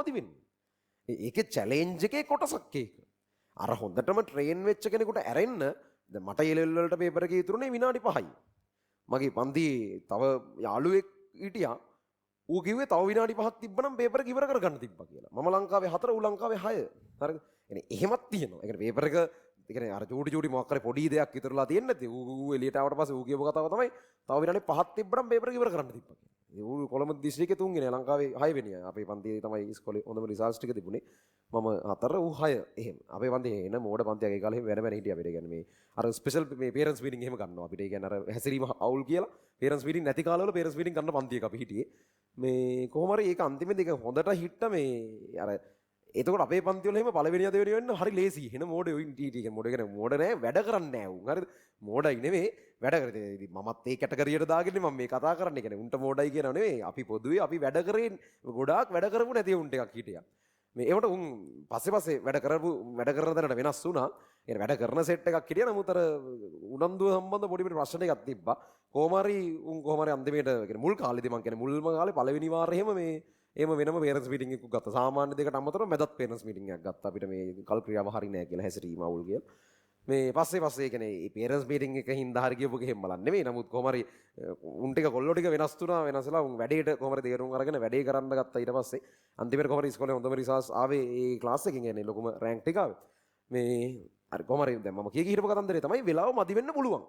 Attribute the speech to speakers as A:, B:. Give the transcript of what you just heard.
A: මදි වෙන්නේ. ඒකේ චැලෙන්ජ් එකේ කොටසක් ඒක. අර හොඳටම ට්‍රේන් වෙච්ච කෙනෙකුට ඇරෙන්න දැන් මට ඒ ලෙවල් වලට පේපර් එකේ ඉතුරුනේ විනාඩි 5යි. මගේ පන්තියේ තව යාළුවෙක් හිටියා. ඌ කිව්වේ තව විනාඩි 5ක් තිබ්බනම් පේපර් එක ඉවර කරගන්න තිබ්බා කියලා. මම ලංකාවේ 4 ඌ ලංකාවේ 6. හරිද? يعني එහෙමත් තියෙනවා. ඒ කියන්නේ පේපර් එක ඒ කියන්නේ අර චූටි මොකක් හරි පොඩි දෙයක් ඉතුරුලා තියෙන්නේ නැති. ඌ එළියට ආවට පස්සේ ඌ කියපු කතාව තමයි තව විනාඩි 5ක් තිබ්බනම් පේපර් එක ඉවර කරන්න තිබ්බා කියලා. ඌ කොළඹ දිස්ත්‍රික්කේ 3 වෙනියා ලංකාවේ 6 වෙනියා. අපේ පන්තියේ තමයි ඉස්කෝලේ හොඳම රිසල්ට්ස් ටික තිබුණේ. මම 4 ඌ 6 එහෙම. අපේ පන්තියේ එන මෝඩ පන්තියක් ඒ කාලේ වෙන හිටියා අපිට. කියන්නේ මේ අර ස්පෙෂල් මේ පේරන්ට්ස් මීටින් එහෙම ගන්නවා අපිට. ඒ කියන්නේ අර හැසිරීම අවුල් කියලා පේරන්ට්ස් මීටින් නැති කාලවල පේරන්ට්ස් මීටින් ගන්න පන්තියක අපි හිටියේ. මේ කොහොම හරි ඒක අන්තිමේදී ඒක හොඳට හිට්ට මේ අර එතකොට අපේ පන්ති වල එහෙම පළවෙනියා දෙවෙනියා වෙන්න හරි ලේසි. එන මෝඩ ඔයින් ටීටී කියන මෝඩ කියන්නේ මෝඩ නෑ වැඩ කරන්නේ නෑ උන්. හරිද? මෝඩයි නෙමෙයි වැඩ කරේ. ඉතින් මමත් ඒ කැටගරියට දාගෙන මම මේ කතා කරන්නේ. කියන්නේ උන්ට මෝඩයි කියනව නෙමෙයි. අපි පොදුවේ අපි වැඩ කරේ ගොඩාක් වැඩ කරපු නැති උන් ටිකක් හිටියා. මේ ඒවට උන් පස්සේ වැඩ කරන දැනට වෙනස් වුණා. ඒ වැඩ කරන සෙට් එකක් හිටියා. නමුත් අර උනන්දුව සම්බන්ධ පොඩි ප්‍රශ්න එකක් තිබ්බා. කොහොම හරි අන්තිමේට කියන්නේ මුල් කාලේදී මම කියන්නේ මුල්ම කාලේ පළවෙනි වාරේ එහෙම මේ එහෙම වෙනම පේරන්ට්ස් මීටින් එකක් ගත්තා. සාමාන්‍ය දෙයකට අමතරව මැදත් පේරන්ට්ස් මීටින් එකක් ගත්තා. අපිට මේ කල් ක්‍රියාව හරි නෑ කියලා හැසිරීම අවුල් කියලා. මේ පස්සේ කියන්නේ මේ පේරන්ට්ස් මීටින් එක හින්දා හරි කියපු ගෙහෙම් බලන්න නෙමෙයි. නමුත් කොහොම හරි උන් ටික කොල්ලෝ ටික වෙනස්ලා උන් වැඩේට කොහොම හරි තේරුම් අරගෙන වැඩේ කරන්න ගත්තා. ඊට පස්සේ අන්තිමට කොහොම හරි ඉස්කෝලේ හොඳම රිසල්ට්ස් ආවේ ඒ ක්ලාස් එකකින් කියන්නේ ලොකුම රෑන්ක් ටික ආවේ. මේ අර කොහොම හරි දැන් මම කී හිටපු කතන්දරේ තමයි වෙලාව මදි වෙන්න පුළුවන්.